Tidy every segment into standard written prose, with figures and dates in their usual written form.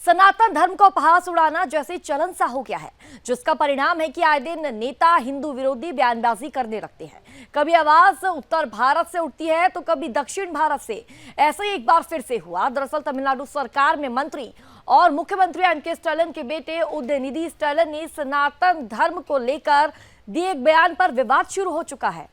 सनातन धर्म का उपहास उड़ाना जैसे चलन सा हो गया है, जिसका परिणाम है कि आए दिन नेता हिंदू विरोधी बयानबाजी करने लगते हैं। कभी आवाज उत्तर भारत से उठती है तो कभी दक्षिण भारत से। ऐसा ही एक बार फिर से हुआ। दरअसल तमिलनाडु सरकार में मंत्री और मुख्यमंत्री एम.के. स्टालिन के बेटे उदयनिधि स्टालिन ने सनातन धर्म को लेकर दिए एक बयान पर विवाद शुरू हो चुका है।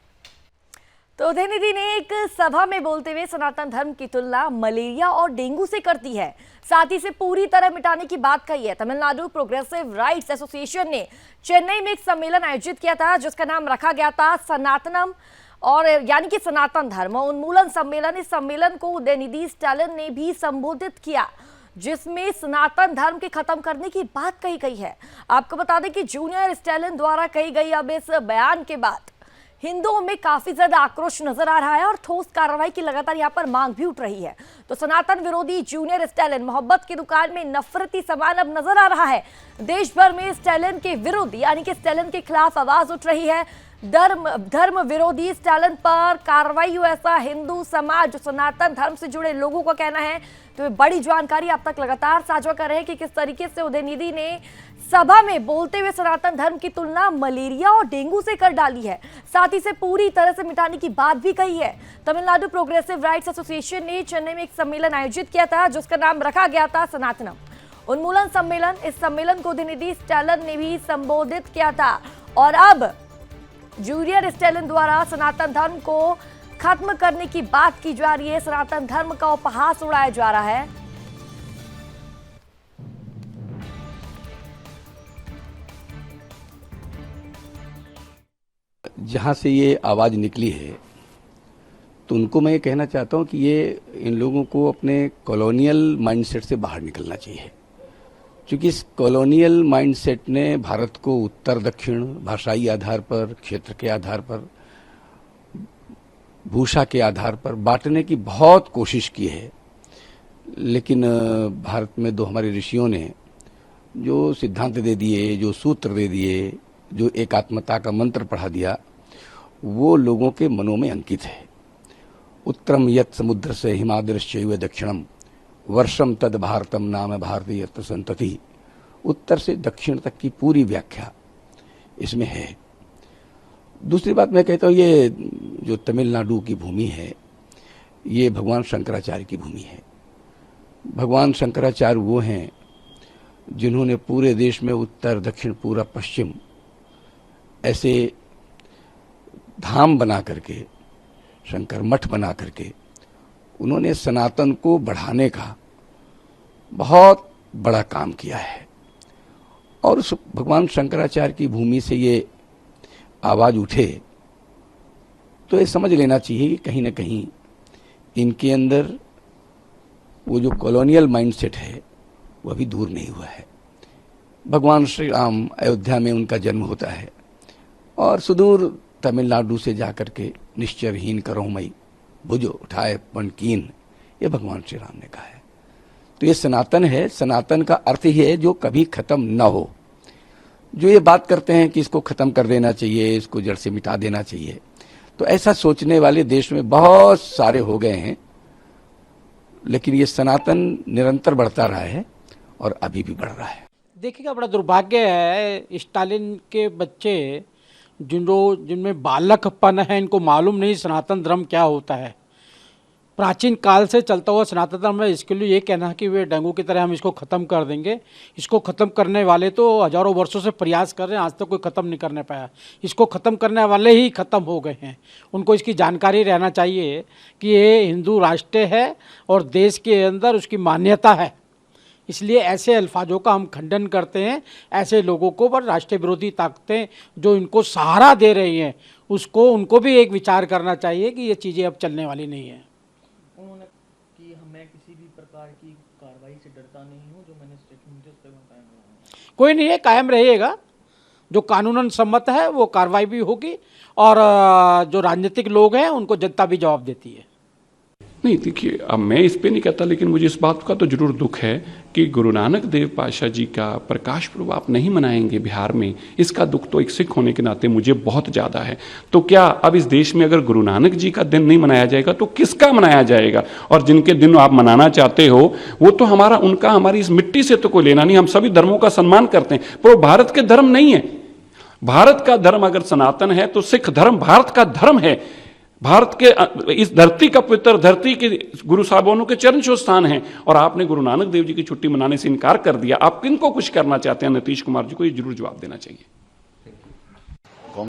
तो उदयनिधि ने एक सभा में बोलते हुए सनातन धर्म की तुलना मलेरिया और डेंगू से कर दी है, साथ ही से पूरी तरह मिटाने की बात कही है। तमिलनाडु प्रोग्रेसिव राइट्स एसोसिएशन ने चेन्नई में एक सम्मेलन आयोजित किया था, जिसका नाम रखा गया था सनातनम, और यानी कि सनातन धर्म उन्मूलन सम्मेलन। इस सम्मेलन को उदयनिधि स्टालिन ने भी संबोधित किया, जिसमें सनातन धर्म के खत्म करने की बात कही गई है। आपको बता दें कि जूनियर स्टालिन द्वारा कही गई अब इस बयान के बाद हिंदुओं में काफी ज्यादा आक्रोश नजर आ रहा है और ठोस कार्रवाई की लगातार यहां पर मांग भी उठ रही है। तो सनातन विरोधी जूनियर स्टालिन मोहब्बत की दुकान में नफरती सामान अब नजर आ रहा है। देश भर में स्टालिन के विरुद्ध यानी कि स्टालिन के खिलाफ आवाज उठ रही है। धर्म विरोधी स्टालिन पर कार्रवाई हो, ऐसा हिंदू समाज सनातन धर्म से जुड़े लोगों का कहना है। तो बड़ी जानकारी आप तक लगातार साझा कर रहे हैं कि किस तरीके से उदयनिधि ने सभा में बोलते हुए सनातन धर्म की तुलना मलेरिया और डेंगू से कर डाली है, साथ ही से पूरी तरह से मिटाने की बात भी कही है। तमिलनाडु प्रोग्रेसिव राइट्स एसोसिएशन ने चेन्नई में एक सम्मेलन आयोजित किया था, जिसका नाम रखा गया था सनातनम उन्मूलन सम्मेलन। इस सम्मेलन को उदयनिधि स्टालिन ने भी संबोधित किया था और अब जूनियर स्टालिन द्वारा सनातन धर्म को खत्म करने की बात की जा रही है। सनातन धर्म का उपहास उड़ाया जा रहा है। जहां से ये आवाज निकली है तो उनको मैं ये कहना चाहता हूं कि ये इन लोगों को अपने कॉलोनियल माइंडसेट से बाहर निकलना चाहिए, क्योंकि इस कॉलोनियल माइंडसेट ने भारत को उत्तर दक्षिण, भाषाई आधार पर, क्षेत्र के आधार पर, भूषा के आधार पर बांटने की बहुत कोशिश की है। लेकिन भारत में दो हमारे ऋषियों ने जो सिद्धांत दे दिए, जो सूत्र दे दिए, जो एकात्मता का मंत्र पढ़ा दिया, वो लोगों के मनों में अंकित है। उत्तरम यत् समुद्र से हिमाद्रश्चैव दक्षिणम वर्षम तद भारतम नाम भारतीय यत्र संतति। उत्तर से दक्षिण तक की पूरी व्याख्या इसमें है। दूसरी बात मैं कहता हूँ, ये जो तमिलनाडु की भूमि है, ये भगवान शंकराचार्य की भूमि है। भगवान शंकराचार्य वो हैं जिन्होंने पूरे देश में उत्तर दक्षिण पूरा पश्चिम ऐसे धाम बना करके, शंकर मठ बना करके उन्होंने सनातन को बढ़ाने का बहुत बड़ा काम किया है। और उस भगवान शंकराचार्य की भूमि से ये आवाज उठे तो ये समझ लेना चाहिए कि कहीं ना कहीं इनके अंदर वो जो कॉलोनियल माइंडसेट है वो अभी दूर नहीं हुआ है। भगवान श्री राम अयोध्या में उनका जन्म होता है और सुदूर तमिलनाडु से जाकर के निश्चरहीन करो मई भुज उठाए पण कीन, ये भगवान श्री राम ने कहा है। तो ये सनातन है। सनातन का अर्थ ही है जो कभी खत्म न हो। जो ये बात करते हैं कि इसको खत्म कर देना चाहिए, इसको जड़ से मिटा देना चाहिए, तो ऐसा सोचने वाले देश में बहुत सारे हो गए हैं। लेकिन ये सनातन निरंतर बढ़ता रहा है और अभी भी बढ़ रहा है। देखिएगा, बड़ा दुर्भाग्य है स्टालिन के बच्चे जिनमें बालकपन है, इनको मालूम नहीं सनातन धर्म क्या होता है। प्राचीन काल से चलता हुआ सनातन धर्म है। इसके लिए ये कहना है कि वे डेंगू की तरह हम इसको ख़त्म कर देंगे। इसको ख़त्म करने वाले तो हजारों वर्षों से प्रयास कर रहे हैं, आज तक कोई ख़त्म नहीं करने पाया। इसको ख़त्म करने वाले ही ख़त्म हो गए हैं। उनको इसकी जानकारी रहना चाहिए कि ये हिंदू राष्ट्र है और देश के अंदर उसकी मान्यता है। इसलिए ऐसे अल्फाजों का हम खंडन करते हैं। ऐसे लोगों को पर राष्ट्रीय विरोधी ताकतें जो इनको सहारा दे रही हैं, उनको भी एक विचार करना चाहिए कि ये चीज़ें अब चलने वाली नहीं है। उन्होंने कि मैं किसी भी प्रकार की कार्रवाई से डरता नहीं हूँ, जो मैंने स्टेटमेंट उस पर कायम रहा। कोई नहीं है, कायम रहेगा। जो कानूनन सम्मत है वो कार्रवाई भी होगी और जो राजनीतिक लोग हैं उनको जनता भी जवाब देती है। नहीं, देखिए, अब मैं इस पे नहीं कहता, लेकिन मुझे इस बात का तो जरूर दुख है कि गुरु नानक देव पातशाह जी का प्रकाश पर्व आप नहीं मनाएंगे बिहार में। इसका दुख तो एक सिख होने के नाते मुझे बहुत ज़्यादा है। तो क्या अब इस देश में अगर गुरु नानक जी का दिन नहीं मनाया जाएगा तो किसका मनाया जाएगा? और जिनके दिन आप मनाना चाहते हो वो तो हमारा, उनका हमारी इस मिट्टी से तो कोई लेना नहीं। हम सभी धर्मों का सम्मान करते हैं, पर वो भारत के धर्म नहीं है। भारत का धर्म अगर सनातन है तो सिख धर्म भारत का धर्म है। भारत के इस धरती का पवित्र धरती के गुरु साहिबानों के चरण छू स्थान है, और आपने गुरु नानक देव जी की छुट्टी मनाने से इनकार कर दिया। आप किनको खुश करना चाहते हैं? नीतीश कुमार जी को ये जरूर जवाब देना चाहिए।